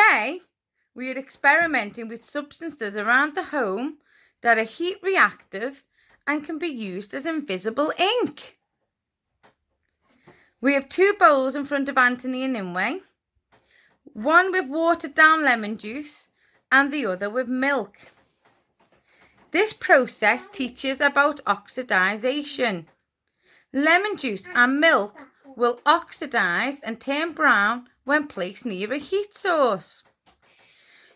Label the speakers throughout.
Speaker 1: Today, we are experimenting with substances around the home that are heat reactive and can be used as invisible ink. We have 2 bowls in front of Anthony and Nimue, one with watered down lemon juice and the other with milk. This process teaches about oxidization. Lemon juice and milk will oxidize and turn brown when placed near a heat source.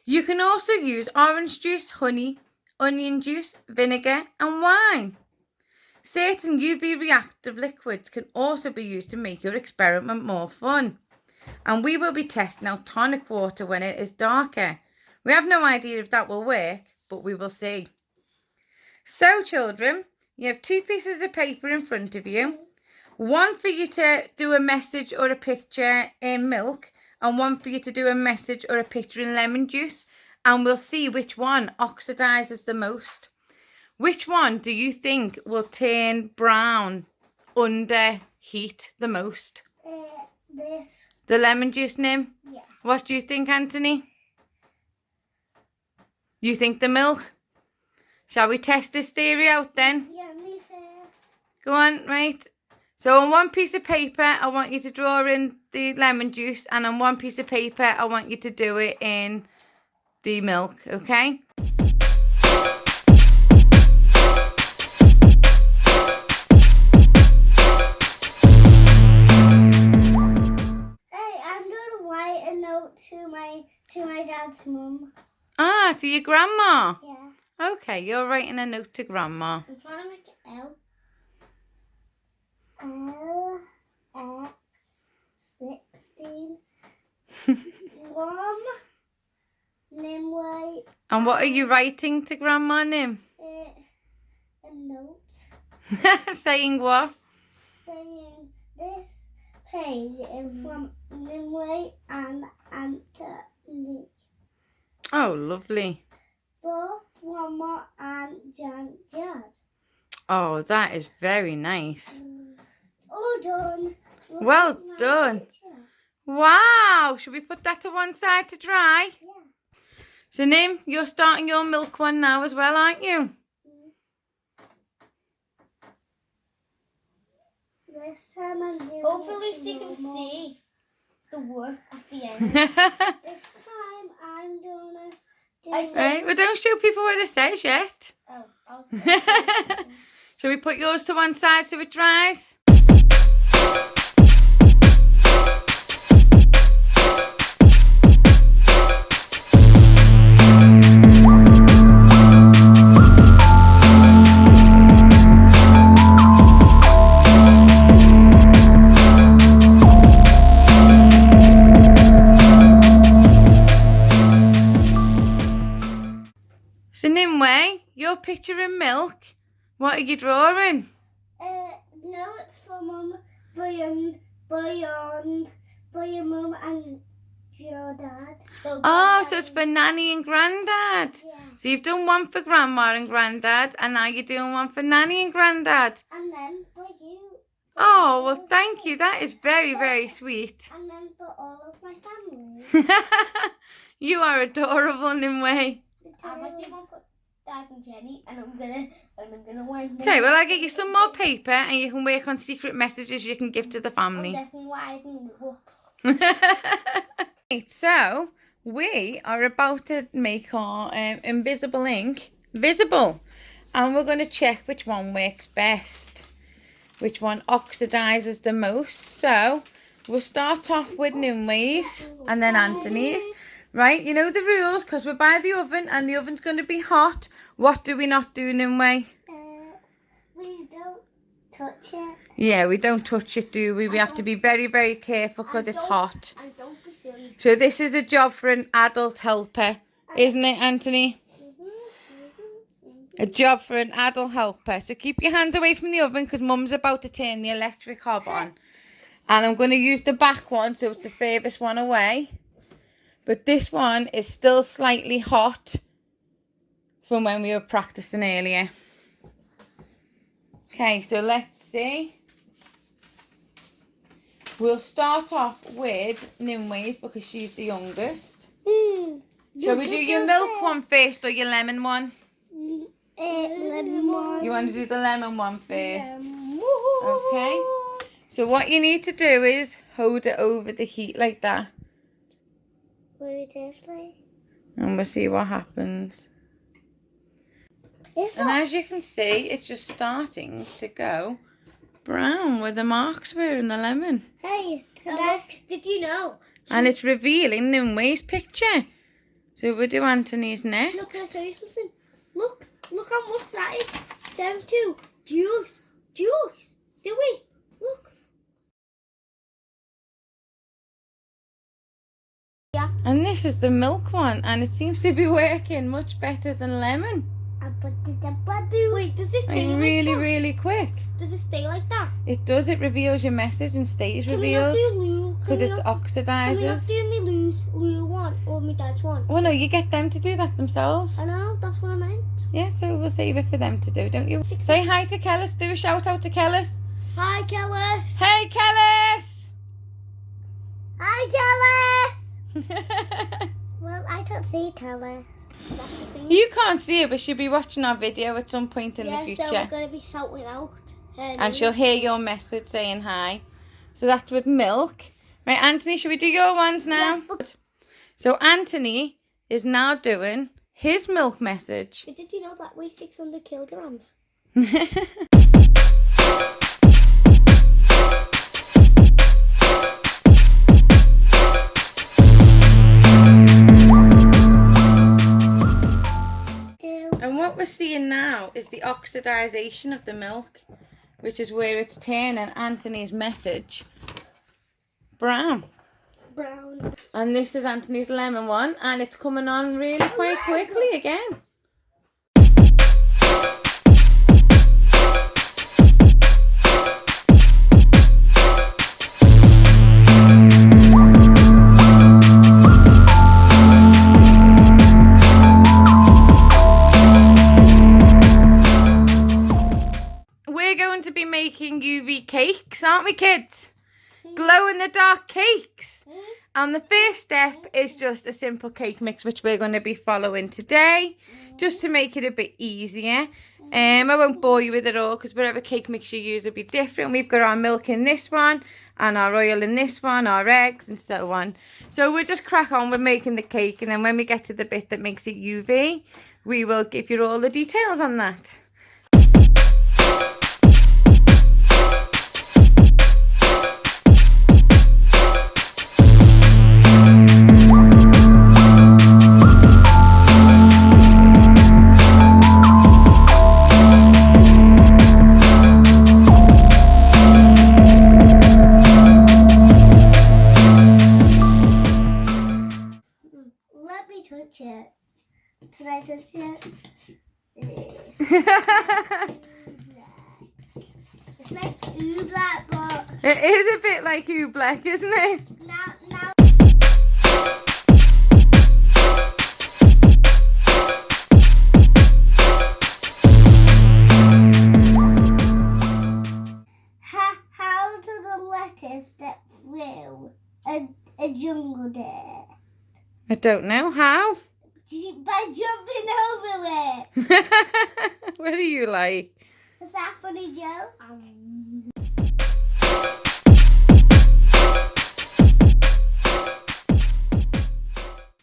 Speaker 1: You can also use orange juice, honey, onion juice, vinegar and wine. Certain UV reactive liquids can also be used to make your experiment more fun. And we will be testing out tonic water when it is darker. We have no idea if that will work, but we will see. So children, you have 2 pieces of paper in front of you. One for you to do a message or a picture in milk, and one for you to do a message or a picture in lemon juice. And we'll see which one oxidizes the most. Which one do you think will turn brown under heat the most?
Speaker 2: This.
Speaker 1: The lemon juice, Nim?
Speaker 2: Yeah.
Speaker 1: What do you think, Anthony? You think the milk? Shall we test this theory out then?
Speaker 2: Yeah, me first.
Speaker 1: Go on, right. So on one piece of paper, I want you to draw in the lemon juice, and on one piece of paper, I want you to do it in the milk, okay?
Speaker 2: Hey, I'm gonna write a note to my dad's mum.
Speaker 1: Ah, to your grandma?
Speaker 2: Yeah.
Speaker 1: Okay, you're writing a note to grandma.
Speaker 2: I'm trying to make it L. X 16 from Nimue.
Speaker 1: And what are you writing to grandma, Nim?
Speaker 2: A note
Speaker 1: Saying what?
Speaker 2: saying this page is from Nimue and Anthony.
Speaker 1: Oh, lovely.
Speaker 2: For Mama and Dad.
Speaker 1: Oh, that is very nice.
Speaker 2: All done.
Speaker 1: Well done. Wow, should we put that to one side to dry?
Speaker 2: Yeah.
Speaker 1: So Nim, you're starting your milk one now as well, aren't you?
Speaker 2: This time I'm doing
Speaker 3: Hopefully
Speaker 2: it
Speaker 3: they can
Speaker 2: normal.
Speaker 3: see the work at the end.
Speaker 2: This time I'm gonna do
Speaker 3: I think-
Speaker 1: Right, well don't show people what it says yet.
Speaker 3: Oh, I was
Speaker 1: Shall we put yours to one side so it dries? So Nimue, your picture in milk, what are you drawing?
Speaker 2: notes for Mum, for your mum and your dad.
Speaker 1: Oh, so it's for Nanny and Grandad.
Speaker 2: Yeah.
Speaker 1: So you've done one for Grandma and Grandad, and now you're doing one for Nanny and Grandad.
Speaker 2: And then for you.
Speaker 1: Oh, well, thank you. That is very, very sweet.
Speaker 2: And then for all of my family.
Speaker 1: You are adorable, Nimue.
Speaker 3: I might do one for Dad and Jenny, and I'm gonna wind
Speaker 1: Okay, well, I'll get you some more paper, and you can work on secret messages you can give to the
Speaker 3: I'm
Speaker 1: family.
Speaker 3: definitely winding up.
Speaker 1: Right, so we are about to make our invisible ink visible, and we're going to check which one works best, which one oxidizes the most. So we'll start off with Nimue's and then Anthony's. Right, you know the rules, because we're by the oven and the oven's going to be hot. What do we not do, Nimue?
Speaker 2: We don't touch it.
Speaker 1: Yeah, we don't touch it, do we? We have to be very, very careful because it's hot.
Speaker 3: And don't be silly.
Speaker 1: So this is a job for an adult helper, isn't it, Anthony? A job for an adult helper. So keep your hands away from the oven because Mum's about to turn the electric hob on. And I'm going to use the back one so it's the furthest one away. But this one is still slightly hot from when we were practicing earlier. Okay, so let's see. We'll start off with Nimue's because she's the youngest. Shall we do your milk one first or your lemon one?
Speaker 2: Lemon one.
Speaker 1: You want to do the lemon one first? Okay. So what you need to do is hold it over the heat like that.
Speaker 2: Very definitely.
Speaker 1: And we'll see what happens. And as you can see, it's just starting to go brown where the marks were in the lemon.
Speaker 2: Hey,
Speaker 3: Look, did you know?
Speaker 1: And it's revealing Nunway's picture. So we'll do Anthony's next.
Speaker 3: Look, can I show you something? Look how much that is. Them two. Juice. Do we? Look. Yeah.
Speaker 1: And this is the milk one, and it seems to be working much better than lemon.
Speaker 2: I put it in.
Speaker 3: Wait, does this stay
Speaker 1: Like
Speaker 3: like
Speaker 1: really,
Speaker 3: that?
Speaker 1: really quick.
Speaker 3: Does it stay like that?
Speaker 1: It does. It reveals your message and stays
Speaker 3: Can we not
Speaker 1: revealed
Speaker 3: do Lou?
Speaker 1: because it's
Speaker 3: Can we not
Speaker 1: oxidizes.
Speaker 3: do me Lou one or my dad's one?
Speaker 1: Well, no, you get them to do that themselves.
Speaker 3: I know, that's what I meant.
Speaker 1: Yeah, so we'll save it for them to do, don't you? Say hi to Kellis. Do a shout out to Kellis.
Speaker 3: Hi, Kellis.
Speaker 1: Hey, Kellis!
Speaker 2: Hi, Tellis. Well, I don't see Tellis.
Speaker 3: That's the thing.
Speaker 1: You can't see her, but she'll be watching our video at some point in the
Speaker 3: So
Speaker 1: future.
Speaker 3: we're going to be shouting out.
Speaker 1: And she'll hear your message saying hi. So that's with milk. Right, Anthony, should we do your ones now?
Speaker 3: Yeah.
Speaker 1: So Anthony is now doing his milk message.
Speaker 3: But did you know that weighs 600 kilograms?
Speaker 1: And what we're seeing now is the oxidization of the milk, which is where it's turning Anthony's message brown.
Speaker 3: Brown.
Speaker 1: And this is Anthony's lemon one, and it's coming on really quite quickly again. We're going to be making UV cakes, aren't we, kids? Glow in the dark cakes. And the first step is just a simple cake mix, which we're going to be following today, just to make it a bit easier. I won't bore you with it all because whatever cake mix you use will be different. We've got our milk in this one and our oil in this one, our eggs and so on. So we'll just crack on with making the cake, and then when we get to the bit that makes it UV, we will give you all the details on that.
Speaker 2: Let me touch it. Can I touch it? It's like Oobleck, but
Speaker 1: It is a bit like Oobleck, isn't it?
Speaker 2: now. How do the letters get through a jungle there?
Speaker 1: I don't know how.
Speaker 2: By jumping over it.
Speaker 1: What do you like?
Speaker 2: Is that funny, Joe?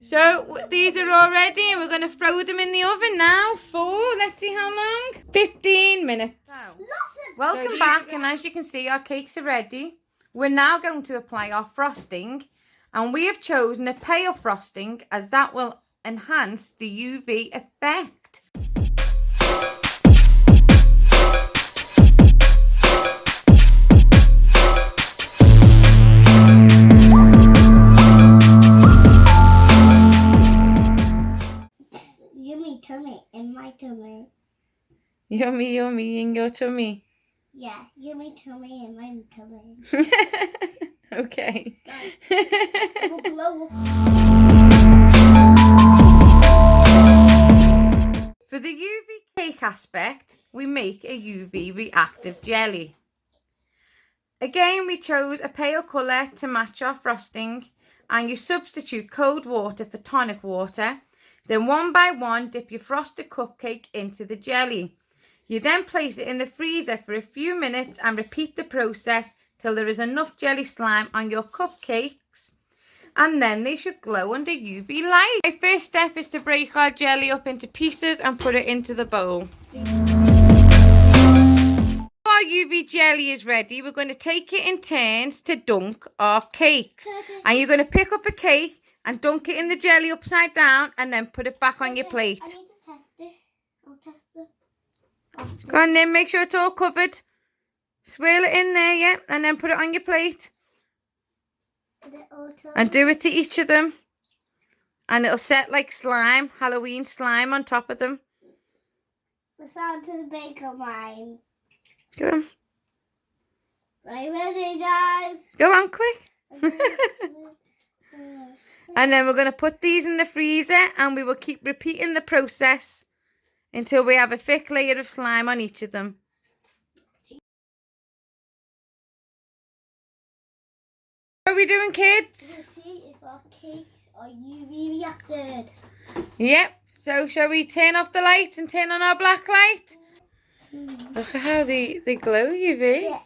Speaker 1: So these are all ready, and we're going to throw them in the oven now for, let's see how long, 15 minutes. Welcome back, and as you can see, our cakes are ready. We're now going to apply our frosting, and we have chosen a pale frosting as that will enhance the UV effect.
Speaker 2: Yummy tummy in my tummy.
Speaker 1: Yummy, yummy in your tummy.
Speaker 2: Yeah, yummy tummy in my tummy.
Speaker 1: Okay.
Speaker 3: It will glow up.
Speaker 1: For the UV cake aspect, we make a UV reactive jelly. Again, we chose a pale colour to match our frosting, and you substitute cold water for tonic water. Then one by one, dip your frosted cupcake into the jelly. You then place it in the freezer for a few minutes and repeat the process till there is enough jelly slime on your cupcakes, and then they should glow under UV light. My first step is to break our jelly up into pieces and put it into the bowl. Our UV jelly is ready. We're going to take it in turns to dunk our cakes. And you're going to pick up a cake and dunk it in the jelly upside down and then put it back on your plate.
Speaker 3: I need to test it. I'll test it.
Speaker 1: Go on then, make sure it's all covered. Swirl it in there, yeah, and then put it on your plate. And do it to each of them. And it'll set like slime, Halloween slime on top of them.
Speaker 2: We found to make a mine.
Speaker 1: Go on.
Speaker 2: Right, ready, guys?
Speaker 1: Go on, quick. And then we're going to put these in the freezer and we will keep repeating the process until we have a thick layer of slime on each of them. What are we doing, kids?
Speaker 3: Let's see if our cakes are UV reacted.
Speaker 1: Yep. So shall we turn off the lights and turn on our black light? Look at how they glow, UV.
Speaker 2: Yeah.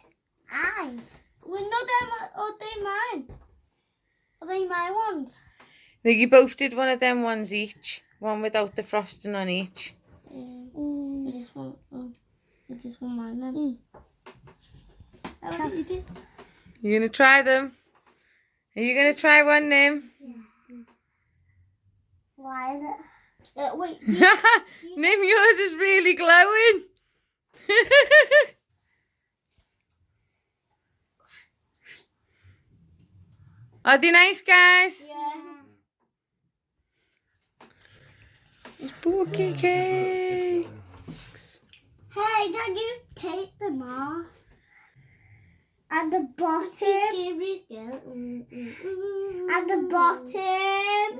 Speaker 2: Eyes.
Speaker 3: Well, no, are they mine? Are they my ones?
Speaker 1: No, you both did one of them ones each. One without the frosting on each.
Speaker 3: I just want mine then. How did you do?
Speaker 1: You gonna try them? Are you gonna try one, Nim?
Speaker 2: Why is it?
Speaker 3: Wait.
Speaker 1: Nim, yours is really glowing. Are they nice, guys?
Speaker 3: Yeah.
Speaker 1: Spooky cake.
Speaker 2: Hey, can you take them off? At the bottom. At the bottom,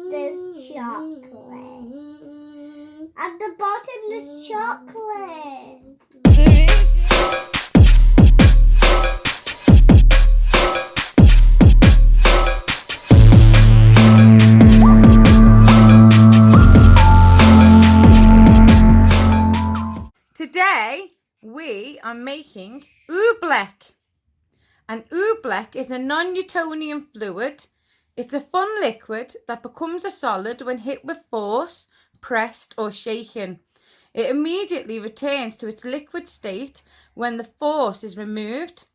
Speaker 2: there's chocolate. At the bottom, there's chocolate.
Speaker 1: Today, we are making Oobleck. And Oobleck is a non-Newtonian fluid. It's a fun liquid that becomes a solid when hit with force, pressed or shaken. It immediately returns to its liquid state when the force is removed.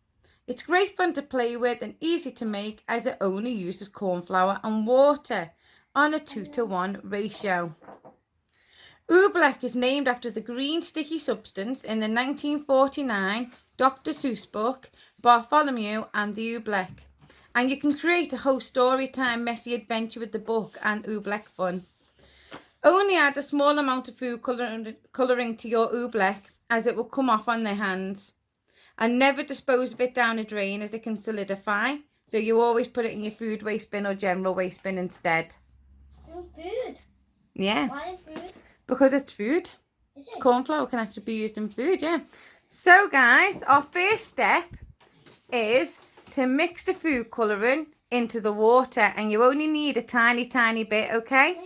Speaker 1: It's great fun to play with and easy to make as it only uses corn flour and water on a 2-to-1 ratio. Oobleck is named after the green sticky substance in the 1949 Dr. Seuss book, Bartholomew and the Oobleck. And you can create a whole story time messy adventure with the book and Oobleck fun. Only add a small amount of food colouring to your Oobleck as it will come off on their hands. And never dispose of it down a drain as it can solidify. So you always put it in your food waste bin or general waste bin instead.
Speaker 3: Food?
Speaker 1: Yeah.
Speaker 3: Why food?
Speaker 1: Because it's food.
Speaker 3: Is it?
Speaker 1: Corn flour can actually be used in food, yeah. So guys, our first step is to mix the food colouring into the water, and you only need a tiny bit, okay?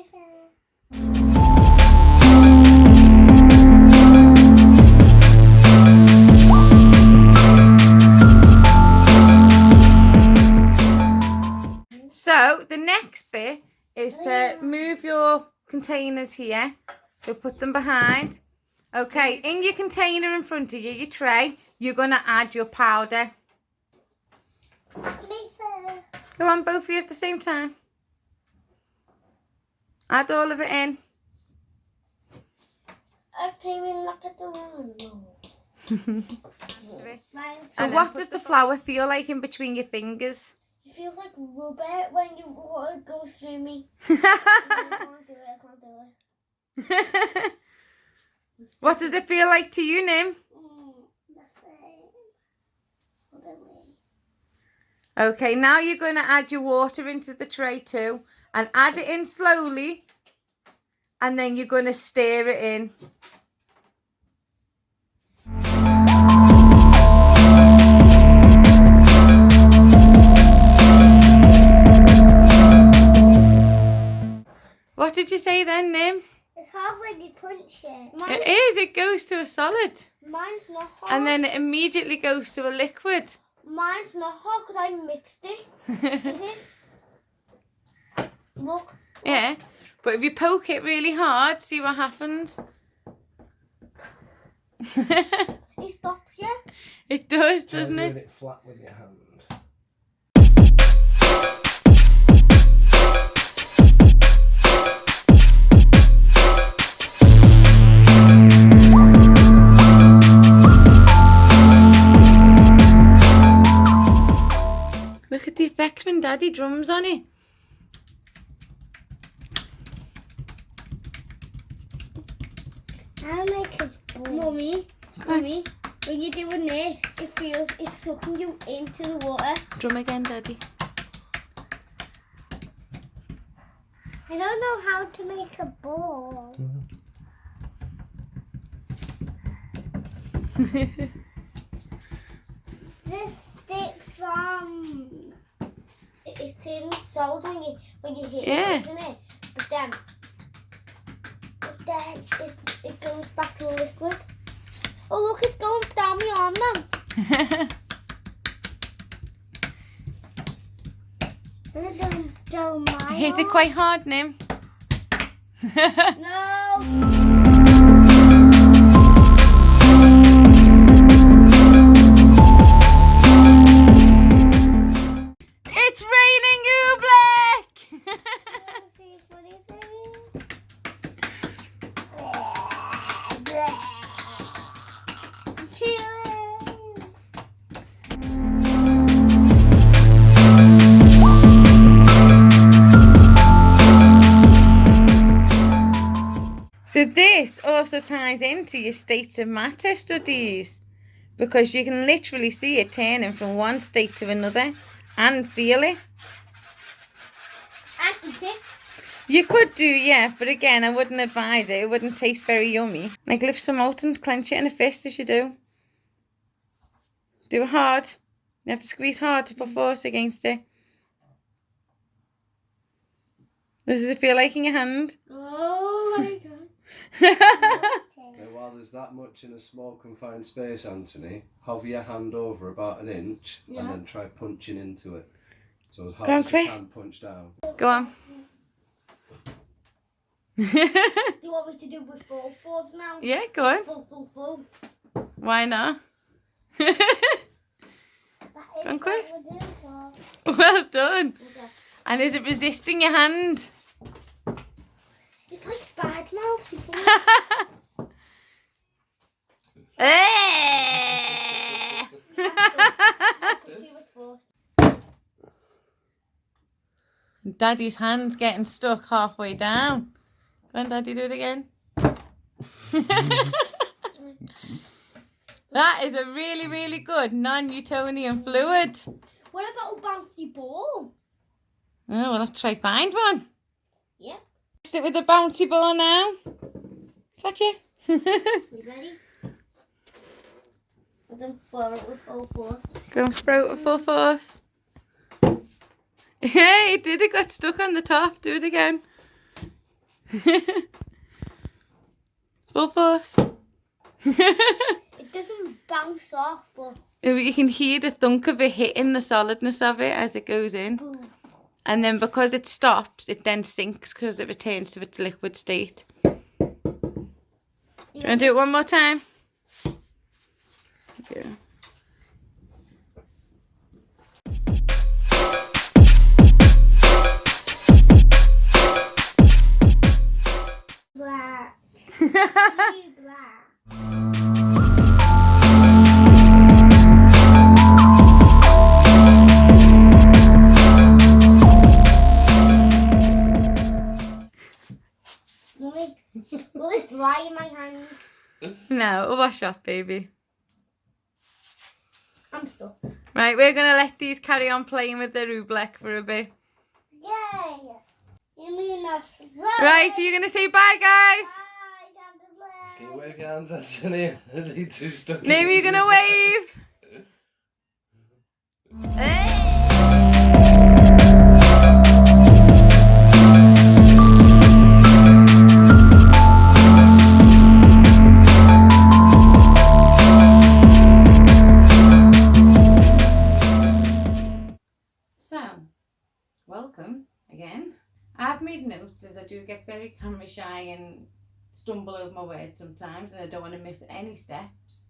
Speaker 1: So the next bit is to move your containers here. So put them behind. Okay, in your container in front of you, your tray, you're going to add your powder.
Speaker 2: Me first.
Speaker 1: Go on, both of you at the same time. Add all of it in.
Speaker 3: I'm feeling like a doing.
Speaker 1: So what does the flour feel like in between your fingers?
Speaker 3: It feels like rubber when you water goes through me. I can't do it.
Speaker 1: What does it feel like to you, Nim?
Speaker 2: The same.
Speaker 1: Okay, now you're going to add your water into the tray too. And add it in slowly. And then you're going to stir it in. did you say then, Nim?
Speaker 2: It's hard when you punch it.
Speaker 1: It is. It goes to a solid.
Speaker 3: Mine's not hard.
Speaker 1: And then it immediately goes to a liquid.
Speaker 3: Mine's not hard because I mixed it. Is it? Look.
Speaker 1: Yeah. But if you poke it really hard, see what happens.
Speaker 3: It stops, yeah?
Speaker 1: It does,
Speaker 4: Try
Speaker 1: doesn't
Speaker 4: doing
Speaker 1: it?
Speaker 4: it flat with your hand.
Speaker 1: Look at the effects when Daddy drums on it.
Speaker 2: I'll make it ball.
Speaker 3: Mummy, when you're doing this, it feels it's sucking you into the water.
Speaker 1: Drum again, Daddy.
Speaker 2: I don't know how to make a ball. This sticks on.
Speaker 3: It's turning solid when you hit
Speaker 1: Yeah.
Speaker 3: it, isn't it? But then it goes back to a liquid. Oh look, it's going down my arm now.
Speaker 2: Does it do my
Speaker 1: Hit it
Speaker 2: arm?
Speaker 1: quite hard, Nim.
Speaker 3: No.
Speaker 1: It's raining Oobleck!
Speaker 2: Let's see, what is it? Feelings.
Speaker 1: So this also ties into your states of matter studies, because you can literally see it turning from one state to another and feel it.
Speaker 3: And eat it.
Speaker 1: You could do, yeah, but again, I wouldn't advise it. It wouldn't taste very yummy. Like, lift some out and clench it in a fist as you do. Do it hard. You have to squeeze hard to put force against it. Does it feel like in your hand?
Speaker 3: Oh my god.
Speaker 4: Now, while there's that much in a small confined space, Anthony, hover your hand over about an inch and then try punching into it. So as hard
Speaker 1: Go on,
Speaker 4: as you
Speaker 1: quick.
Speaker 4: can punch down.
Speaker 1: Go on.
Speaker 3: Do you want me to do with full force now?
Speaker 1: Yeah, go on.
Speaker 3: Full.
Speaker 1: Why not?
Speaker 2: That is
Speaker 1: Go on,
Speaker 2: what
Speaker 1: quick.
Speaker 2: we're doing for.
Speaker 1: Well done.
Speaker 3: Okay.
Speaker 1: And is it resisting your hand?
Speaker 3: It's like Spider Mouse.
Speaker 1: Eh! Daddy's hand's getting stuck halfway down. Go on, Daddy, do it again. That is a really, really good non-Newtonian fluid.
Speaker 3: What about a bouncy ball?
Speaker 1: Oh, well, let's try find one.
Speaker 3: Yep.
Speaker 1: Stick with the bouncy ball now. Catch it.
Speaker 3: You ready? And then throw it with full force.
Speaker 1: Go and throw it with full force. Hey, it did. It got stuck on the top. Do it again. Full force.
Speaker 3: It doesn't bounce off, but
Speaker 1: You can hear the thunk of it hitting the solidness of it as it goes in.
Speaker 3: boom.
Speaker 1: And then because it stops, it then sinks because it returns to its liquid state. Do you want to do it one more time? Yeah.
Speaker 2: Black. Black.
Speaker 3: Mummy, will this dry in my hand?
Speaker 1: No, it'll wash off, baby.
Speaker 3: I'm stuck.
Speaker 1: Right, we're going to let these carry on playing with their Oobleck for a bit.
Speaker 2: Yay! You mean that's
Speaker 1: Right, you're going to say bye, guys.
Speaker 2: Bye, Dr. Black.
Speaker 4: Can you wave your hands, Anthony? Are they too stuck?
Speaker 1: Maybe you're going to wave. Hey. shy and stumble over my words sometimes, and I don't want to miss any steps.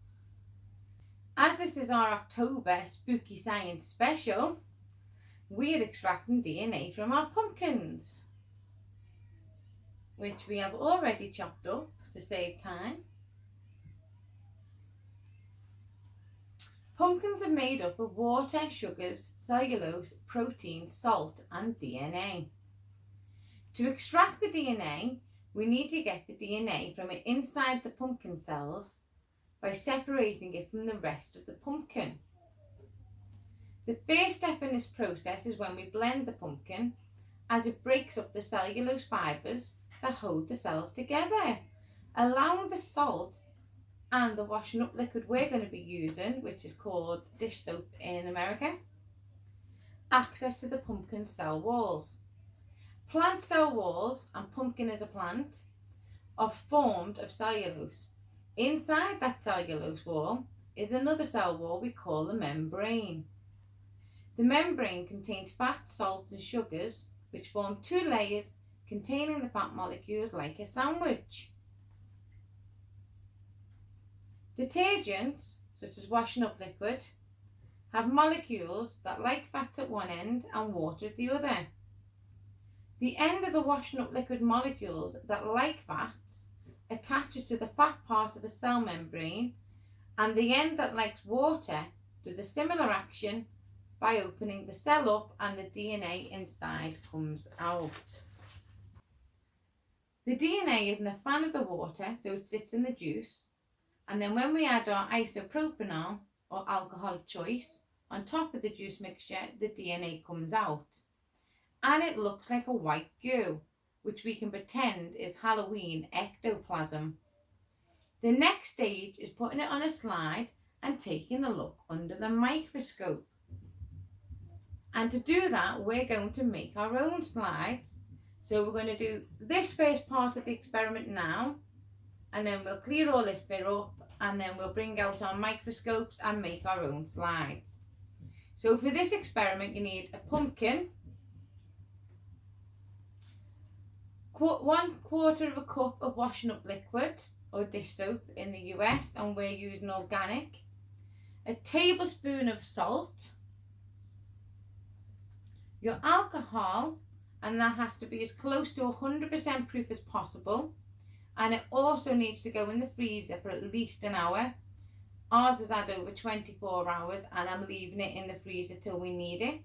Speaker 1: As this is our October Spooky Science special, we're extracting DNA from our pumpkins, which we have already chopped up to save time. Pumpkins are made up of water, sugars, cellulose, protein, salt and DNA. To extract the DNA, we need to get the DNA from inside the pumpkin cells by separating it from the rest of the pumpkin. The first step in this process is when we blend the pumpkin, as it breaks up the cellulose fibres that hold the cells together, allowing the salt and the washing up liquid we're going to be using, which is called dish soap in America, access to the pumpkin cell walls. Plant cell walls, and pumpkin as a plant, are formed of cellulose. Inside that cellulose wall is another cell wall we call the membrane. The membrane contains fat, salts and sugars, which form two layers containing the fat molecules like a sandwich. Detergents, such as washing up liquid, have molecules that like fats at one end and water at the other. The end of the washing up liquid molecules that like fats attaches to the fat part of the cell membrane, and the end that likes water does a similar action by opening the cell up and the DNA inside comes out. The DNA isn't a fan of the water, so it sits in the juice, and then when we add our isopropanol or alcohol of choice on top of the juice mixture, the DNA comes out and it looks like a white goo, which we can pretend is Halloween ectoplasm. The next stage is putting it on a slide and taking a look under the microscope. And to do that, we're going to make our own slides. So we're going to do this first part of the experiment now, and then we'll clear all this bit up, and then we'll bring out our microscopes and make our own slides. So for this experiment, you need a pumpkin, 1/4 of a cup of washing up liquid or dish soap in the US, and we're using organic, a tablespoon of salt, your alcohol, and that has to be as close to 100% proof as possible, and it also needs to go in the freezer for at least an hour. Ours is had over 24 hours, and I'm leaving it in the freezer till we need it.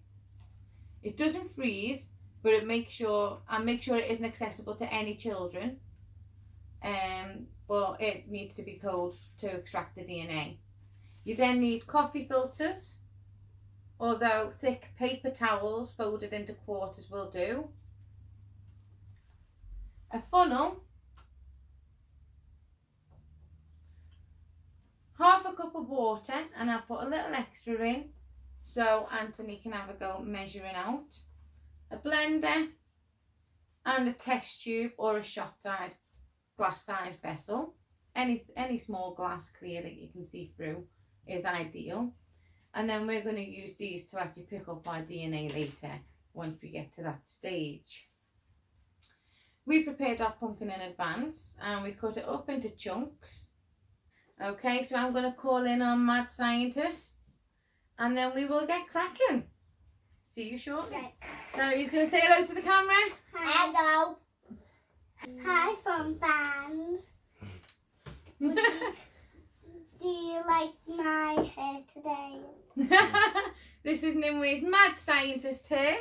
Speaker 1: It doesn't freeze, but it make sure it isn't accessible to any children. But it needs to be cold to extract the DNA. You then need coffee filters, although thick paper towels folded into quarters will do. A funnel, half a cup of water, and I'll put a little extra in so Anthony can have a go measuring out. A blender and a test tube or a shot size glass size vessel. Any small glass clear that you can see through is ideal. And then we're going to use these to actually pick up our DNA later once we get to that stage. We prepared our pumpkin in advance and we cut it up into chunks. Okay, so I'm going to call in our mad scientists and then we will get cracking. See you shortly.
Speaker 2: Okay.
Speaker 1: So you're going to say hello to the camera?
Speaker 2: Hello. Hi, fun fans. Do you like my hair today?
Speaker 1: This is Nimwe's mad scientist hair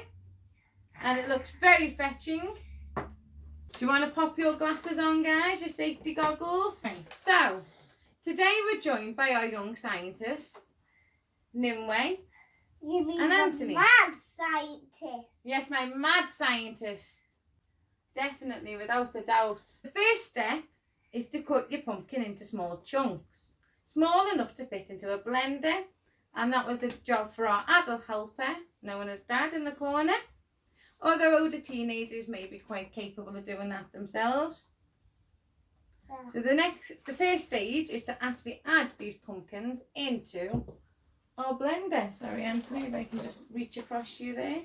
Speaker 1: and it looks very fetching. Do you want to pop your glasses on, guys, your safety goggles? So today we're joined by our young scientist, Nimwe.
Speaker 2: You mean
Speaker 1: And
Speaker 2: the
Speaker 1: Anthony.
Speaker 2: mad scientist?
Speaker 1: Yes, my mad scientist. Definitely, without a doubt. The first step is to cut your pumpkin into small chunks. Small enough to fit into a blender. And that was the job for our adult helper, known as Dad in the corner. Although older teenagers may be quite capable of doing that themselves.
Speaker 2: Yeah.
Speaker 1: So the first stage is to actually add these pumpkins into our blender. Sorry, Anthony, if I can just reach across you there.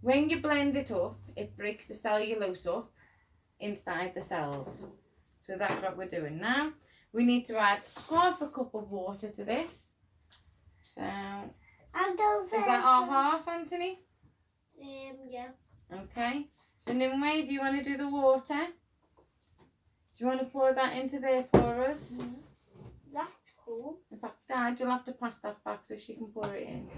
Speaker 1: When you blend it up, it breaks the cellulose up inside the cells. So that's what we're doing now. We need to add half a cup of water to this. So, is that our half, Anthony?
Speaker 3: Yeah.
Speaker 1: Okay. So Nimue, do you want to do the water? Do you want to pour that into there for us?
Speaker 3: That's cool.
Speaker 1: In fact, Dad, you'll have to pass that back so she can pour it in.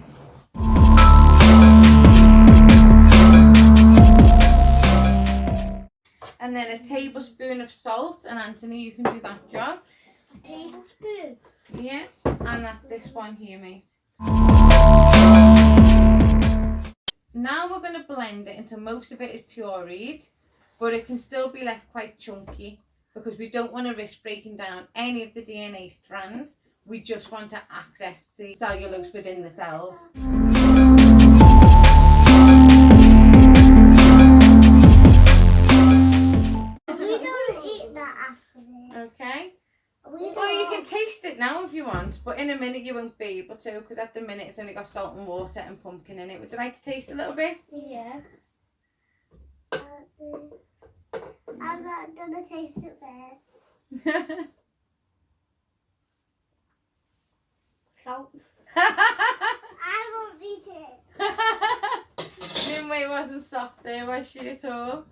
Speaker 1: And then a tablespoon of salt, and Anthony, you can do that job.
Speaker 3: A tablespoon?
Speaker 1: Yeah, and that's this one here, mate. Now we're going to blend it until most of it is pureed, but it can still be left quite chunky because we don't want to risk breaking down any of the DNA strands. We just want to access the cellulose within the cells.
Speaker 2: We don't eat that after this.
Speaker 1: Okay.
Speaker 2: We
Speaker 1: Well, you can taste it now if you want, but in a minute you won't be able to because at the minute it's only got salt and water and pumpkin in it. Would you like to taste a little bit?
Speaker 3: Yeah.
Speaker 2: I'm not gonna taste it first.
Speaker 3: Salt.
Speaker 2: I won't eat it.
Speaker 1: Nimue wasn't soft there, was she at all?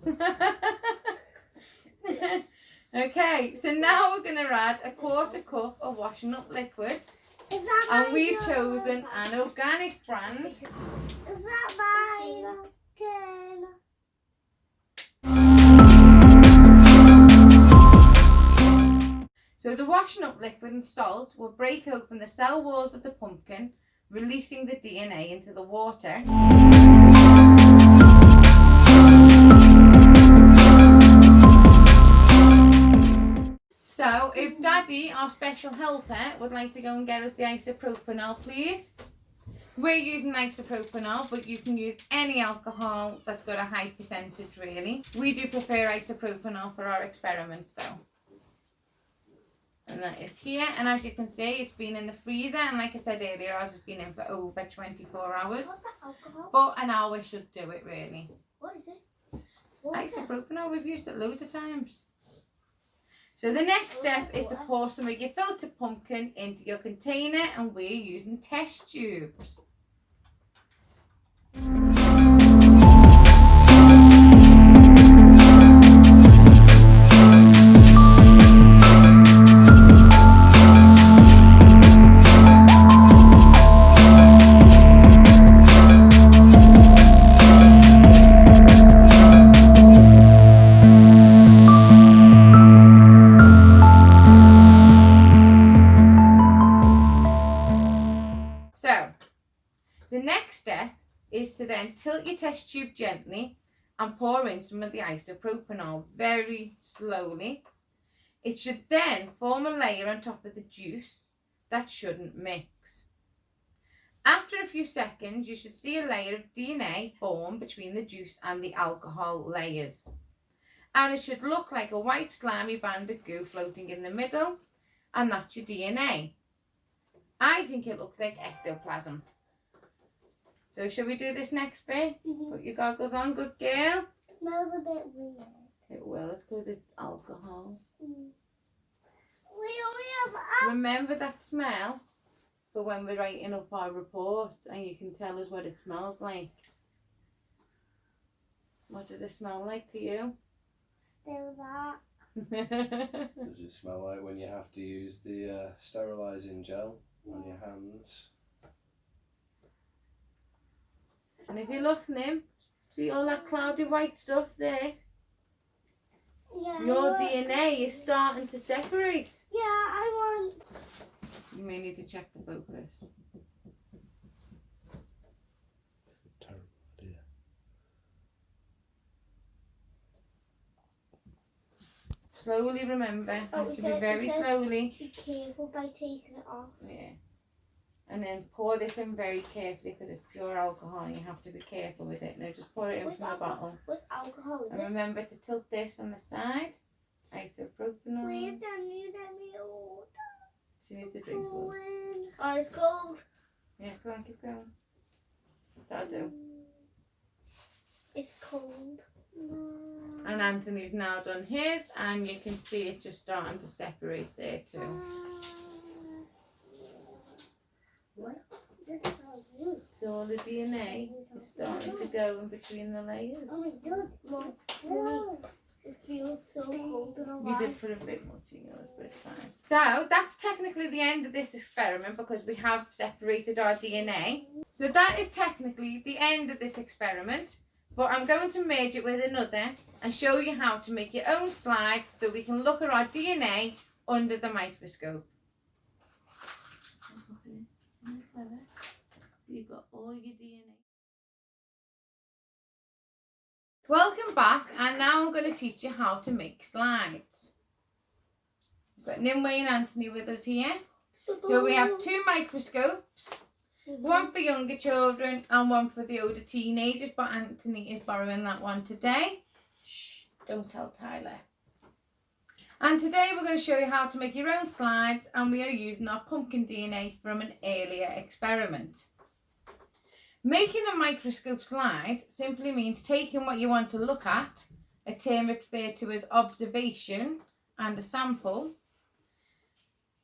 Speaker 1: Okay, so now we're going to add a quarter cup of washing up liquid.
Speaker 2: Is that
Speaker 1: And
Speaker 2: mine
Speaker 1: we've
Speaker 2: or
Speaker 1: chosen
Speaker 2: mine?
Speaker 1: an organic brand.
Speaker 2: Is that mine? Turn.
Speaker 1: So the washing up liquid and salt will break open the cell walls of the pumpkin, releasing the DNA into the water. So if Daddy, our special helper, would like to go and get us the isopropanol, please. We're using isopropanol, but you can use any alcohol that's got a high percentage, really. We do prefer isopropanol for our experiments, though. And that is here. And as you can see, it's been in the freezer. And like I said earlier, ours has been in for over 24 hours.
Speaker 3: What's that alcohol?
Speaker 1: But an hour should do it, really.
Speaker 3: What is it? Water.
Speaker 1: Isopropanol, we've used it loads of times. So the next step is to pour some of your filtered pumpkin into your container, and we're using test tubes. The next step is to then tilt your test tube gently and pour in some of the isopropanol very slowly. It should then form a layer on top of the juice that shouldn't mix. After a few seconds, you should see a layer of DNA form between the juice and the alcohol layers. And it should look like a white slimy band of goo floating in the middle, and that's your DNA. I think it looks like ectoplasm. So shall we do this next bit? Put your goggles on, good girl.
Speaker 2: Smells a bit weird.
Speaker 1: It will, it's because it's alcohol.
Speaker 2: We only have
Speaker 1: Remember that smell for when we're writing up our report and you can tell us what it smells like. What does it smell like to you?
Speaker 2: still that.
Speaker 4: Does it smell like when you have to use the sterilising gel on your hands?
Speaker 1: And if you look, Nim, see all that cloudy white stuff there?
Speaker 2: Yeah.
Speaker 1: Your DNA is starting to separate.
Speaker 2: Yeah, I want.
Speaker 1: You may need to check the focus.
Speaker 4: Terrible idea.
Speaker 1: Slowly, remember. It has to be very slowly.
Speaker 3: Be careful by taking it off.
Speaker 1: Yeah. And then pour this in very carefully because it's pure alcohol and you have to be careful with it. Now just pour it in from the bottle.
Speaker 3: What's alcohol? Is
Speaker 1: And
Speaker 3: it?
Speaker 1: remember to tilt this on the side. Isopropanol.
Speaker 2: Wait, then you let me order.
Speaker 1: She needs a drink. First.
Speaker 3: Oh, it's cold.
Speaker 1: Yeah, go on, keep going. That'll do.
Speaker 3: cold.
Speaker 1: And Anthony's now done his, and you can see it just starting to separate there too. So all the DNA is starting to go in between the layers.
Speaker 3: Oh my god, Mom. It feels so cold and alive.
Speaker 1: You did put a bit much in yours, but it's fine. So that's technically the end of this experiment because we have separated our DNA. So that is technically the end of this experiment. But I'm going to merge it with another and show you how to make your own slides so we can look at our DNA under the microscope. So you've got all your DNA. Welcome back, and now I'm going to teach you how to make slides. We've got Nimue and Anthony with us here. So we have 2 microscopes, one for younger children and one for the older teenagers, but Anthony is borrowing that one today. Shh, don't tell Tyler. And today we're going to show you how to make your own slides, and we are using our pumpkin DNA from an earlier experiment. Making a microscope slide simply means taking what you want to look at, a term referred to as observation, and a sample,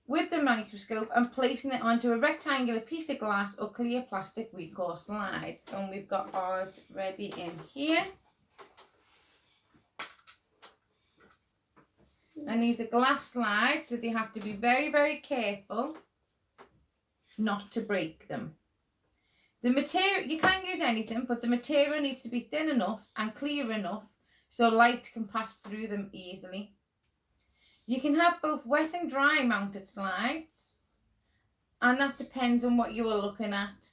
Speaker 1: with the microscope and placing it onto a rectangular piece of glass or clear plastic we call slides. And we've got ours ready in here. And these are glass slides, so they have to be very, very careful not to break them. The material, you can use anything, but the material needs to be thin enough and clear enough so light can pass through them easily. You can have both wet and dry mounted slides, and that depends on what you are looking at.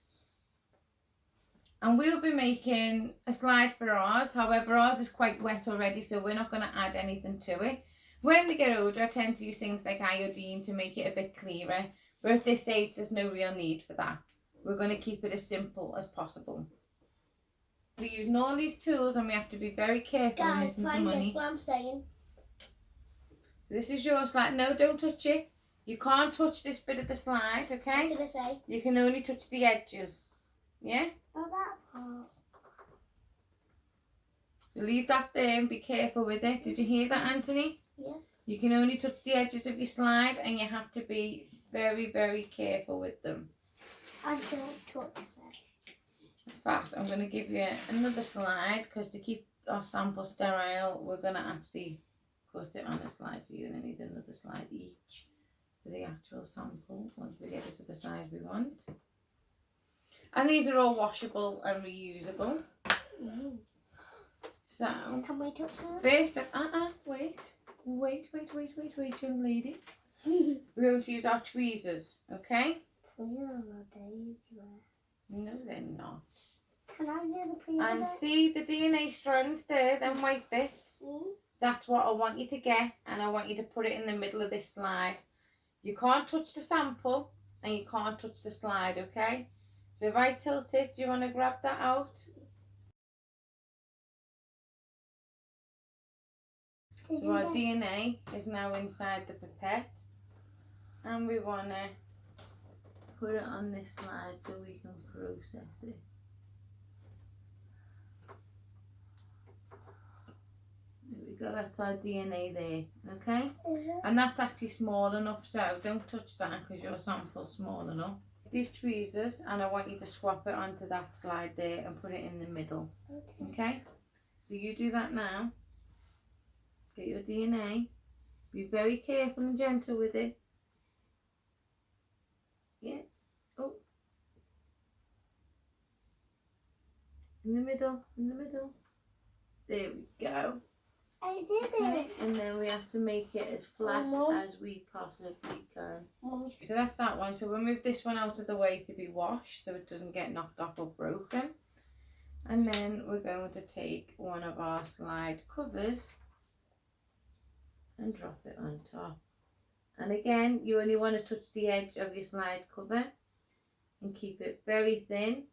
Speaker 1: And we'll be making a slide for ours, however ours is quite wet already, so we're not going to add anything to it. When they get older, I tend to use things like iodine to make it a bit clearer, but at this age there's no real need for that. We're going to keep it as simple as possible. We're using all these tools and we have to be very careful and
Speaker 3: Guys,
Speaker 1: listen to
Speaker 3: find
Speaker 1: money.
Speaker 3: this what I'm saying.
Speaker 1: This is your slide. No, don't touch it. You can't touch this bit of the slide, okay?
Speaker 3: What did I say?
Speaker 1: You can only touch the edges. Yeah?
Speaker 2: Oh, that part.
Speaker 1: Leave that there and be careful with it. Did you hear that, Anthony?
Speaker 3: Yeah.
Speaker 1: You can only touch the edges of your slide and you have to be very, very careful with them.
Speaker 2: I don't touch that.
Speaker 1: In fact, I'm going to give you another slide because to keep our sample sterile, we're going to actually cut it on a slide. So you're going to need another slide each for the actual sample once we get it to the size we want. And these are all washable and reusable. So,
Speaker 2: Can we touch that?
Speaker 1: first, wait, young lady. We're going to use our tweezers, okay? No, they're not.
Speaker 2: Can I do the pre
Speaker 1: And see the DNA strands there, them white bits? That's what I want you to get, and I want you to put it in the middle of this slide. You can't touch the sample, and you can't touch the slide, okay? So if I tilt it, do you want to grab that out? So our DNA is now inside the pipette, and we want to put it on this slide so we can process it. There we go, that's our DNA there, okay? And that's actually small enough, so don't touch that because your sample's small enough. These tweezers, and I want you to swap it onto that slide there and put it in the middle, okay? So you do that now. Get your DNA. Be very careful and gentle with it. Yeah. Oh. In the middle, in the middle. There we go.
Speaker 2: I did
Speaker 1: Okay.
Speaker 2: it.
Speaker 1: And then we have to make it as flat as we possibly can. So that's that one. So we'll move this one out of the way to be washed so it doesn't get knocked off or broken. And then we're going to take one of our slide covers and drop it on top. And again, you only want to touch the edge of your slide cover and keep it very thin.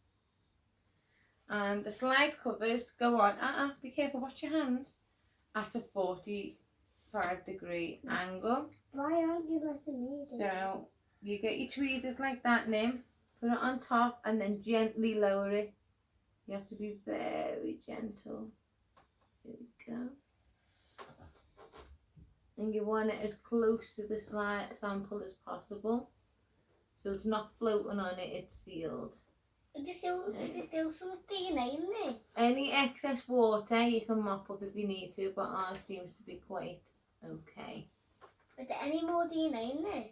Speaker 1: And the slide covers go on, be careful, watch your hands, at a 45-degree angle.
Speaker 2: Why aren't you letting me do it?
Speaker 1: So you get your tweezers like that, Nim, put it on top and then gently lower it. You have to be very gentle. There we go. And you want it as close to the sample as possible. So it's not floating on it, it's sealed.
Speaker 3: Is it still some DNA in there?
Speaker 1: Any excess water you can mop up if you need to, but ours seems to be quite okay.
Speaker 3: Is there any more DNA in there?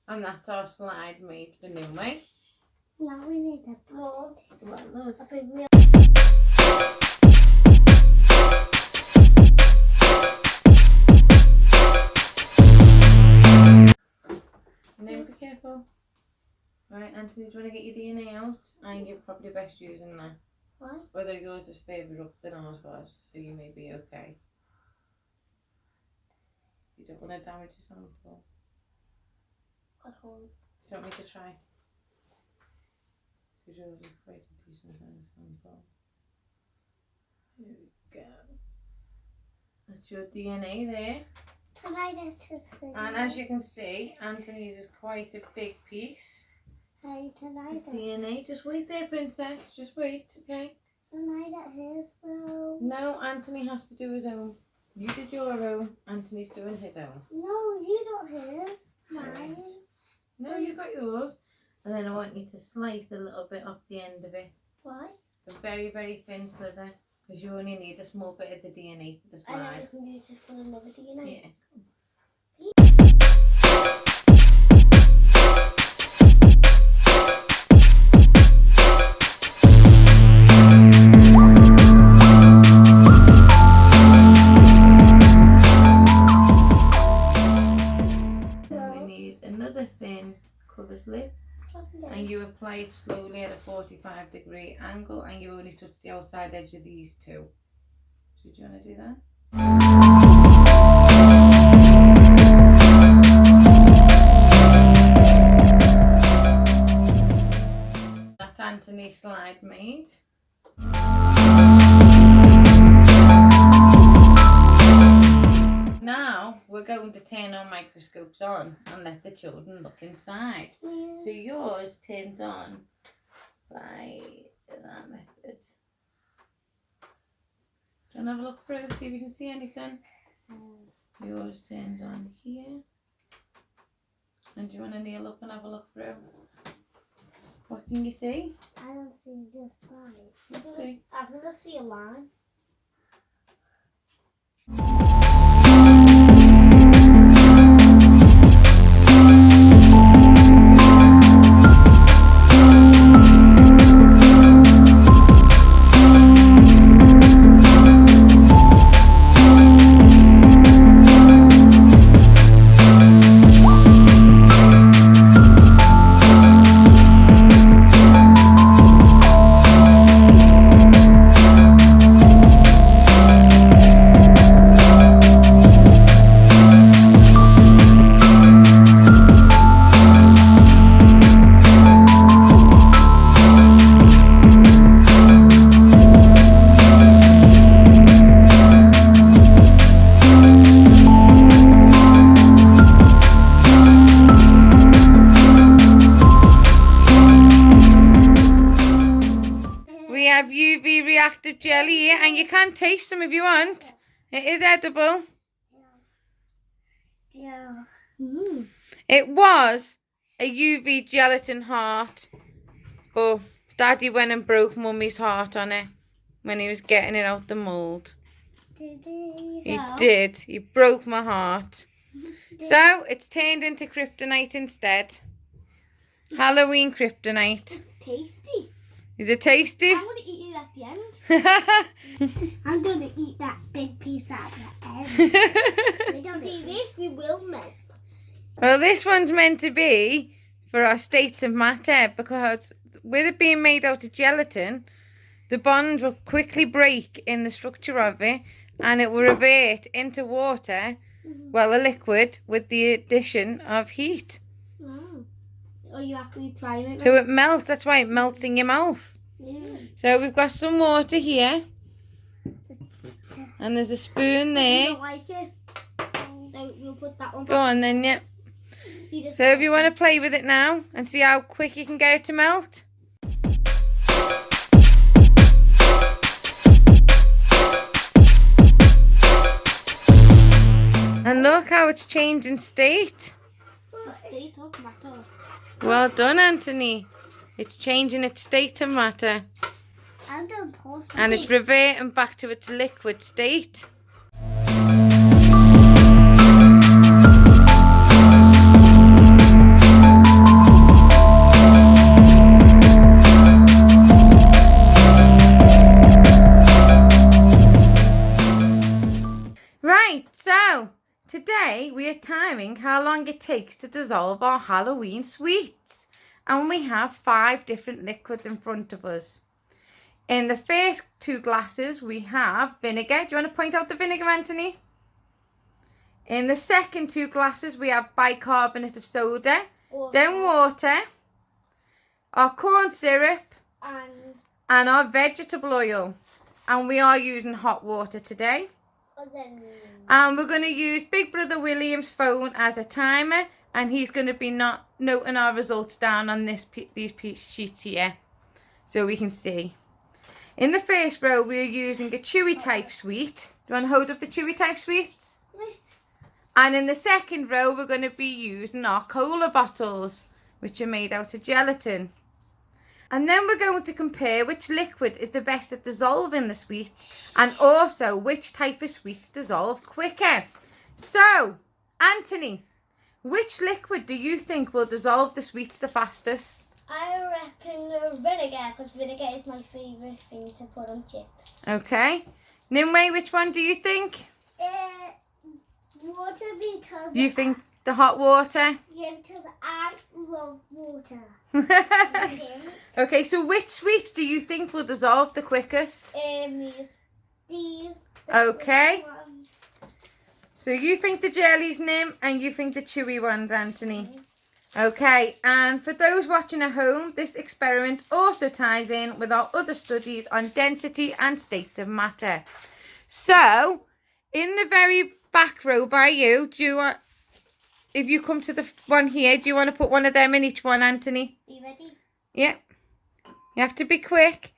Speaker 1: And that's our slide made for Nimue.
Speaker 2: Now we need a
Speaker 3: More.
Speaker 1: Well, look.
Speaker 3: I think we
Speaker 1: Then be careful. Right, Anthony, do you want to get your DNA out? And you're probably best using that.
Speaker 3: Why?
Speaker 1: Although yours is further up than ours was, so you may be okay. You don't want to damage your sample.
Speaker 3: I can't.
Speaker 1: Do you want me to try? Because yours is quite a decent sized sample. There we go. That's your DNA there.
Speaker 2: Can I just see?
Speaker 1: And as you can see, Anthony's is quite a big piece.
Speaker 2: Hey, can I
Speaker 1: of DNA. Just wait there, princess. Just wait, okay?
Speaker 2: Can I get his though?
Speaker 1: No, Anthony has to do his own. You did your own. Anthony's doing his own.
Speaker 2: No, you got his. Mine.
Speaker 1: No, you got yours. And then I want you to slice a little bit off the end of it.
Speaker 3: Why?
Speaker 1: A very, very thin slither. Because you only need a small bit of the DNA for the
Speaker 3: I know
Speaker 1: slide.
Speaker 3: you can use it for another DNA.
Speaker 1: Yeah. We need another thin cover slip. And you apply it slowly at a 45-degree angle, and you only touch the outside edge of these two. So do you want to do that? That's Anthony's slide made. Now we're going to turn our microscopes on and let the children look inside. So yours turns on by that method. Do you want to have a look through, see if you can see anything? Yours turns on here. And do you want to kneel up and have a look through? What can you see?
Speaker 2: I don't see just light.
Speaker 1: Let's see.
Speaker 3: I think I see a line.
Speaker 1: We have UV reactive jelly here, and you can taste them if you want. It is edible.
Speaker 2: Yeah.
Speaker 1: It was a UV gelatin heart, but Daddy went and broke Mummy's heart on it when he was getting it out the mould.
Speaker 2: Did he?
Speaker 1: He did. He broke my heart. So it's turned into kryptonite instead. Halloween kryptonite.
Speaker 3: Tasty.
Speaker 1: Is it tasty?
Speaker 3: I'm going to eat it at the end.
Speaker 2: I'm gonna eat that big piece out of the egg. We don't
Speaker 3: See
Speaker 2: eat
Speaker 3: this? We will melt.
Speaker 1: Well, this one's meant to be for our states of matter, because with it being made out of gelatin, the bond will quickly break in the structure of it, and it will revert into water, well, a liquid, with the addition of heat.
Speaker 3: Oh. Are you actually trying it?
Speaker 1: So it melts. That's why it melts in your mouth.
Speaker 3: Yeah.
Speaker 1: So we've got some water here, and there's a spoon
Speaker 3: You
Speaker 1: there.
Speaker 3: don't like it? So we'll put that one
Speaker 1: Go
Speaker 3: back.
Speaker 1: on then, yeah.
Speaker 3: See this?
Speaker 1: So if you want to play with it now and see how quick you can get it to melt. And look how it's changing state.
Speaker 3: State of matter.
Speaker 1: Well done, Anthony. It's changing its state of matter.
Speaker 2: I'm doing perfect.
Speaker 1: And it's reverting back to its liquid state. Right, so today we are timing how long it takes to dissolve our Halloween sweets. And we have 5 different liquids in front of us. In the first 2 glasses we have vinegar. Do you want to point out the vinegar, Anthony? In the second 2 glasses we have bicarbonate of soda, then water, our corn syrup and our vegetable oil. And we are using hot water today. And we're going to use Big Brother William's phone as a timer, and he's going to be noting our results down on these sheets here so we can see. In the first row we're using a chewy type sweet. Do you want to hold up the chewy type sweets? And in the second row we're going to be using our cola bottles, which are made out of gelatin. And then we're going to compare which liquid is the best at dissolving the sweets, and also which type of sweets dissolve quicker. So, Anthony, which liquid do you think will dissolve the sweets the fastest?
Speaker 3: I reckon vinegar, because vinegar is my favourite thing to put on chips.
Speaker 1: Okay. Nimue, which one do you think?
Speaker 2: Water because
Speaker 1: You think the hot water?
Speaker 2: yeah, because I love water.
Speaker 1: Okay, so which sweets do you think will dissolve the quickest?
Speaker 2: These.
Speaker 1: Okay.
Speaker 2: Ones.
Speaker 1: So you think the jellies, Nim, and you think the chewy ones, Anthony. Okay, and for those watching at home, this experiment also ties in with our other studies on density and states of matter. So, in the very back row by you, if you come to the one here, do you want to put one of them in each one, Anthony?
Speaker 3: Are you ready?
Speaker 1: Yeah. You have to be quick.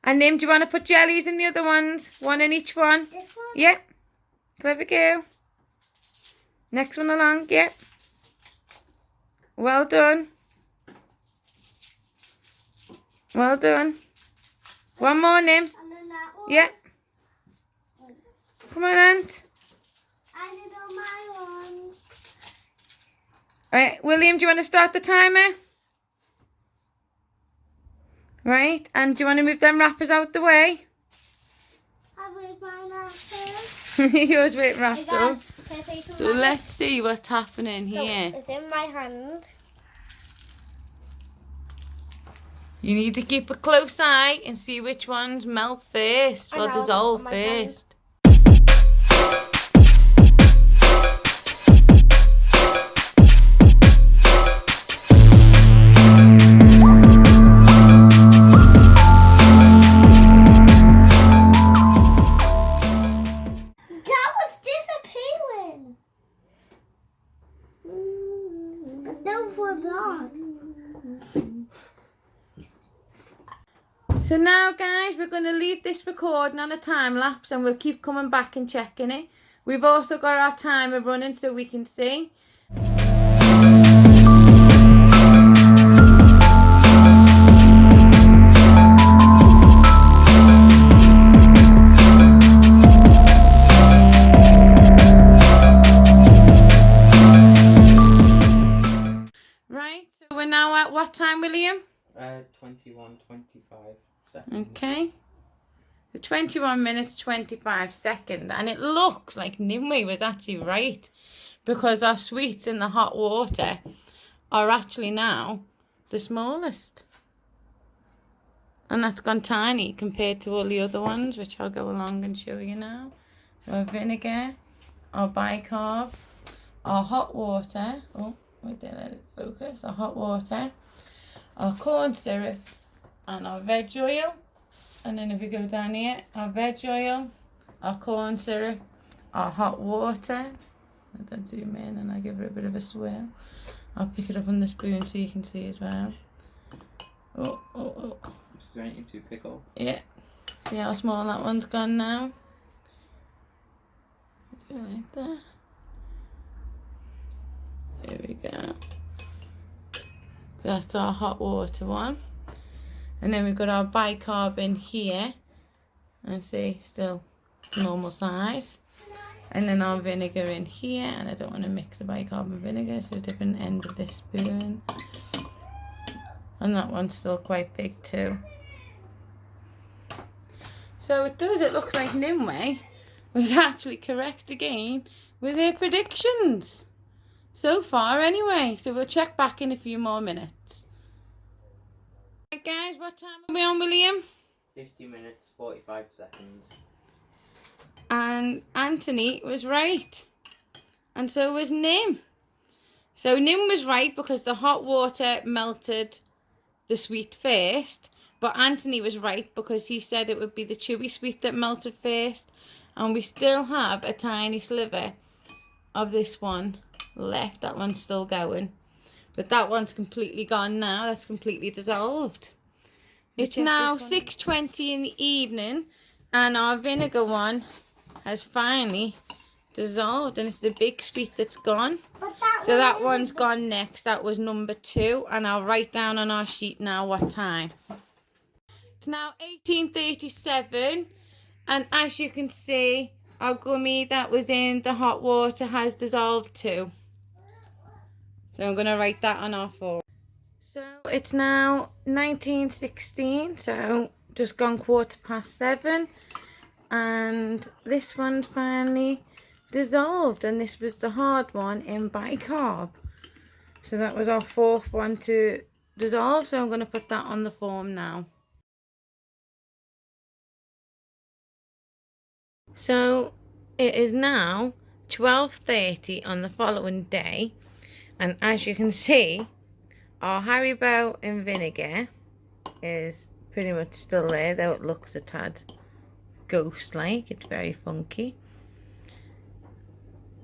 Speaker 1: And Nim, do you want to put jellies in the other ones? One in each one?
Speaker 2: This one?
Speaker 1: Yeah. Clever girl. Next one along, yeah. Well done. Well done. One more, Nim.
Speaker 2: And then that one?
Speaker 1: Yeah. Come on, Ant.
Speaker 2: I did all my ones.
Speaker 1: Right, William, do you want to start the timer? Right, and do you want to move them wrappers out the way?
Speaker 2: I made mine out first.
Speaker 1: Yours wait wrapped up.
Speaker 3: Can I say
Speaker 1: So
Speaker 3: something?
Speaker 1: let's see what's happening
Speaker 3: So,
Speaker 1: here.
Speaker 3: it's in my hand.
Speaker 1: You need to keep a close eye and see which ones melt first
Speaker 3: I
Speaker 1: or
Speaker 3: know,
Speaker 1: dissolve
Speaker 3: on my hand.
Speaker 1: first.
Speaker 2: That was disappearing. But those were not.
Speaker 1: So now, guys, we're going to leave this recording on a time lapse and we'll keep coming back and checking it. We've also got our timer running so we can see. Right, so we're now at what time, William?
Speaker 5: 21:25 seconds.
Speaker 1: Okay. So 21 minutes 25 seconds, and it looks like Nimue was actually right, because our sweets in the hot water are actually now the smallest, and that's gone tiny compared to all the other ones, which I'll go along and show you now. So our vinegar, our bicarb, our hot water, oh wait, didn't let it focus, our hot water, our corn syrup and our veg oil. And then if we go down here, our veg oil, our corn syrup, our hot water. Let that zoom in and I give it a bit of a swirl. I'll pick it up on the spoon so you can see as well. Oh.
Speaker 5: Is there anything to pick up?
Speaker 1: Yeah. See how small that one's gone now? Do it like that. That's our hot water one. And then we've got our bicarb in here. And see, still normal size. And then our vinegar in here. And I don't want to mix the bicarb and vinegar, so a different end of this spoon. And that one's still quite big too. So it looks like Nimue was actually correct again with their predictions. So far anyway. So we'll check back in a few more minutes. Right guys, what time are we on, William?
Speaker 5: 50 minutes, 45 seconds.
Speaker 1: And Anthony was right. And so was Nim. So Nim was right because the hot water melted the sweet first. But Anthony was right because he said it would be the chewy sweet that melted first. And we still have a tiny sliver of this one left. That one's still going. But that one's completely gone now. That's completely dissolved. It's now 6:20 in the evening. And our vinegar one has finally dissolved. And it's the big sweet that's gone. So that one's gone next. That was number 2. And I'll write down on our sheet now what time. It's now 18:37, and as you can see, our gummy that was in the hot water has dissolved too. So I'm going to write that on our form. So it's now 19:16, so just gone 7:15, and this one's finally dissolved, and this was the hard one in bicarb. So that was our 4th one to dissolve, so I'm going to put that on the form now. So it is now 12:30 on the following day, and as you can see, our Haribo in vinegar is pretty much still there, though it looks a tad ghost-like. It's very funky.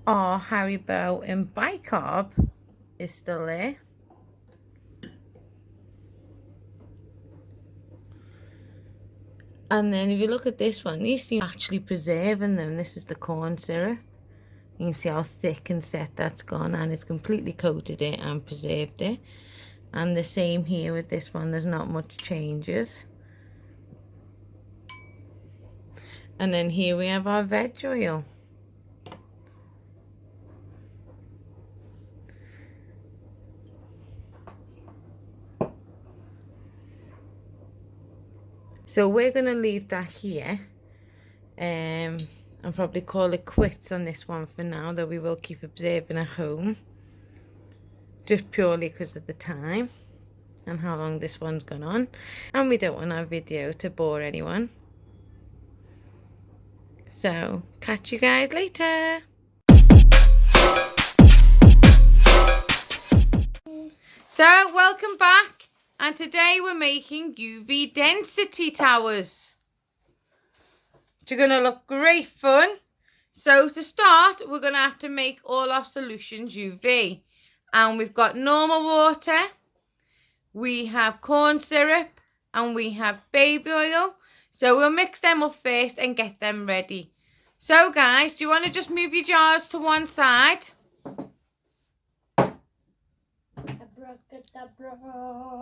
Speaker 1: Our Haribo in bicarb is still there. And then if you look at this one, you see actually preserving them. This is the corn syrup. You can see how thick and set that's gone, and it's completely coated it and preserved it. And the same here with this one, there's not much changes. And then here we have our veg oil. So we're going to leave that here and probably call it quits on this one for now, though we will keep observing at home. Just purely because of the time and how long this one's gone on. And we don't want our video to bore anyone. So, catch you guys later. So, welcome back. And today we're making UV density towers. Which are going to look great fun. So to start, we're going to have to make all our solutions UV. And we've got normal water, we have corn syrup, and we have baby oil. So we'll mix them up first and get them ready. So guys, do you want to just move your jars to one side?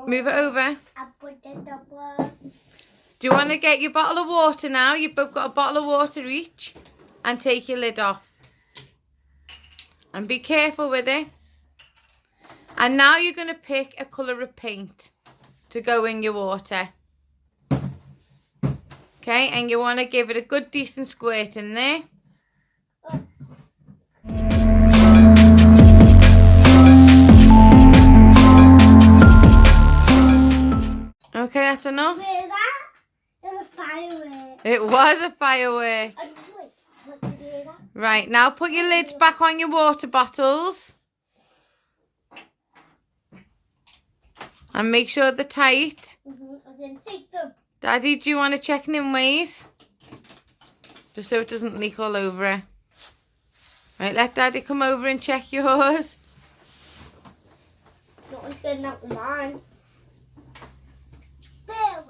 Speaker 1: Move it over. Do you want to get your bottle of water now? You've both got a bottle of water each. And take your lid off. And be careful with it. And now you're going to pick a colour of paint to go in your water. Okay, and you want to give it a good decent squirt in there. Okay, that's enough.
Speaker 2: That was a firework.
Speaker 1: It was a firework. Right, now put your lids back on your water bottles. And make sure they're tight. Daddy, do you want to check Nimwe's? Just so it doesn't leak all over it. Right, let Daddy come over and check yours.
Speaker 3: No one's getting out of mine.
Speaker 2: Bill.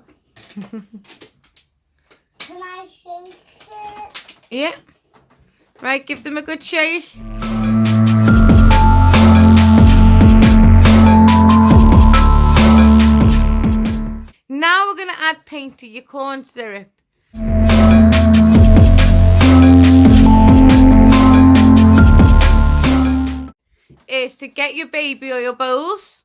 Speaker 2: Can I shake it?
Speaker 1: Yeah. Right, give them a good shake. paint to your corn syrup. Is to get your baby oil bowls.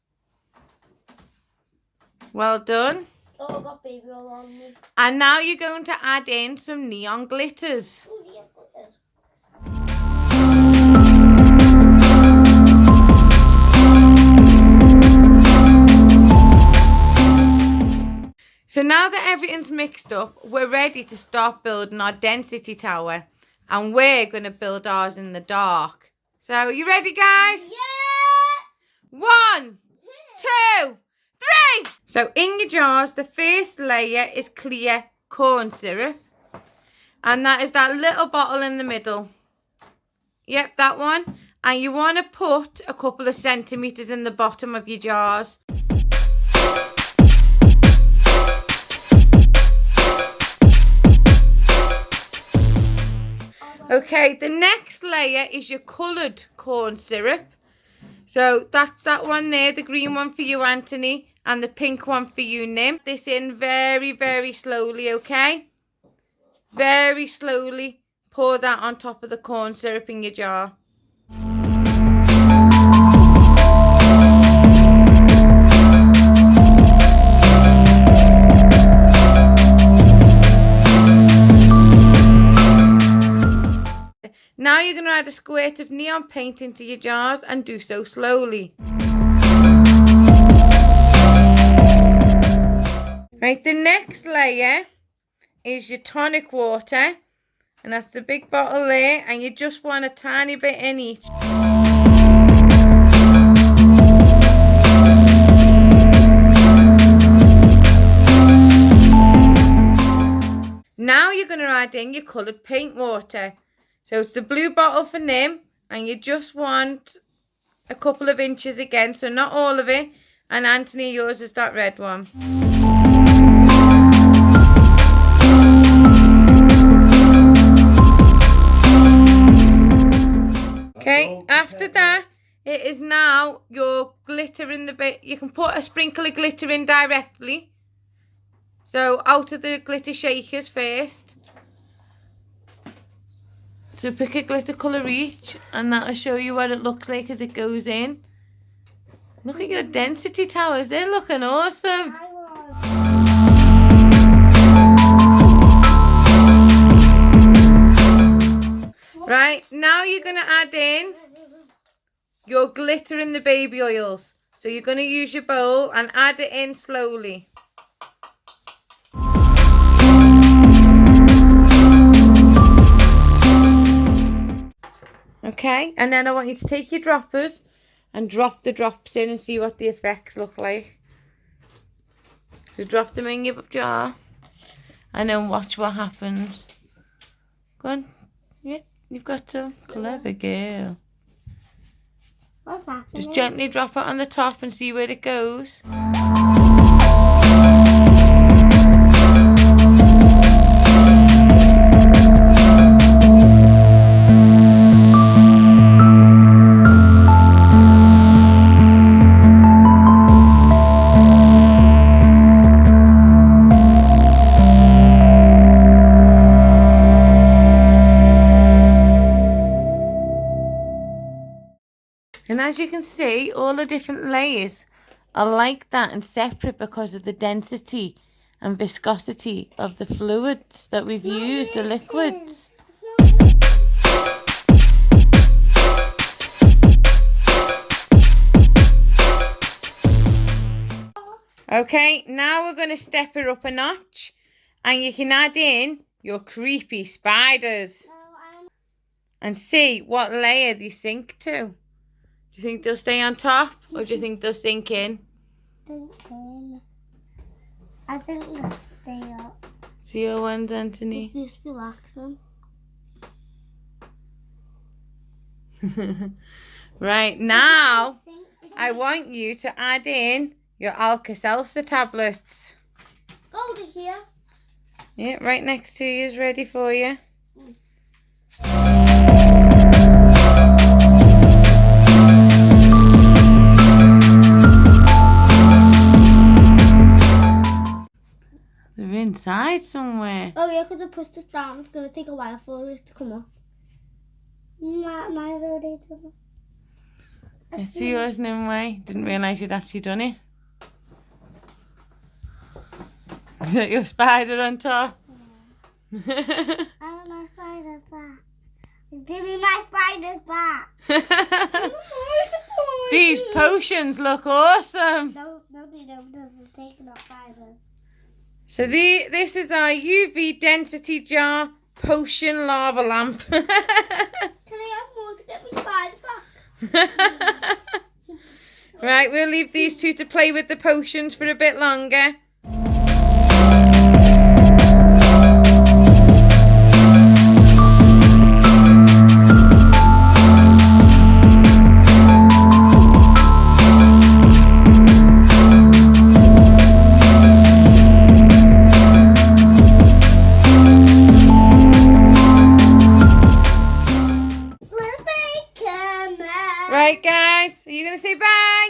Speaker 1: Well done.
Speaker 3: Oh, I got baby oil on me.
Speaker 1: And now you're going to add in some neon glitters.
Speaker 3: Oh, yeah, glitters.
Speaker 1: So now that everything's mixed up, we're ready to start building our density tower. And we're going to build ours in the dark. So, are you ready, guys?
Speaker 2: Yeah.
Speaker 1: 1, 2, 3. So, in your jars, the first layer is clear corn syrup. And that is that little bottle in the middle. Yep, that one. And you want to put a couple of centimetres in the bottom of your jars. Okay, the next layer is your coloured corn syrup. So that's that one there, the green one for you, Anthony, and the pink one for you, Nim. This in very, very slowly, okay? Very slowly pour that on top of the corn syrup in your jar. Now you're going to add a squirt of neon paint into your jars and do so slowly. Right, the next layer is your tonic water, and that's the big bottle there, and you just want a tiny bit in each. Now you're going to add in your coloured paint water. So it's the blue bottle for Nim, and you just want a couple of inches again, so not all of it. And Anthony, yours is that red one. Okay, after that, it is now your glitter in the bit. You can put a sprinkle of glitter in directly. So out of the glitter shakers first. So pick a glitter colour each, and that'll show you what it looks like as it goes in. Look at your density towers, they're looking awesome. Right, now you're going to add in your glitter in the baby oils. So you're going to use your bowl and add it in slowly. Okay, and then I want you to take your droppers and drop the drops in and see what the effects look like. So drop them in your jar and then watch what happens. Go on. Yeah, you've got some. Clever girl.
Speaker 2: What's happening?
Speaker 1: Just gently drop it on the top and see where it goes. And as you can see, all the different layers are like that and separate because of the density and viscosity of the fluids that we've used, the liquids. Okay, now we're going to step it up a notch, and you can add in your creepy spiders and see what layer they sink to. Do you think they'll stay on top, or do you think they'll sink in?
Speaker 2: I think they'll stay up.
Speaker 1: See your ones, Anthony?
Speaker 3: Just relax them.
Speaker 1: Right, now I want you to add in your Alka-Seltzer tablets.
Speaker 3: Over here.
Speaker 1: Yeah, right next to you is ready for you. They're in inside somewhere.
Speaker 3: Oh yeah, because I pushed this down. It's going to take a while for it to come up.
Speaker 2: Mine's already done.
Speaker 1: Let's see yours, Nimue. Didn't realise you'd actually done it. Is that your spider on top?
Speaker 2: I want my spider back. Give me my spider back.
Speaker 1: These potions look awesome.
Speaker 2: No, they don't. They're taking up spiders.
Speaker 1: So this is our UV density jar potion lava lamp.
Speaker 3: Can I have more to get my spider back?
Speaker 1: Right, we'll leave these two to play with the potions for a bit longer. Right, guys, are you going to say bye?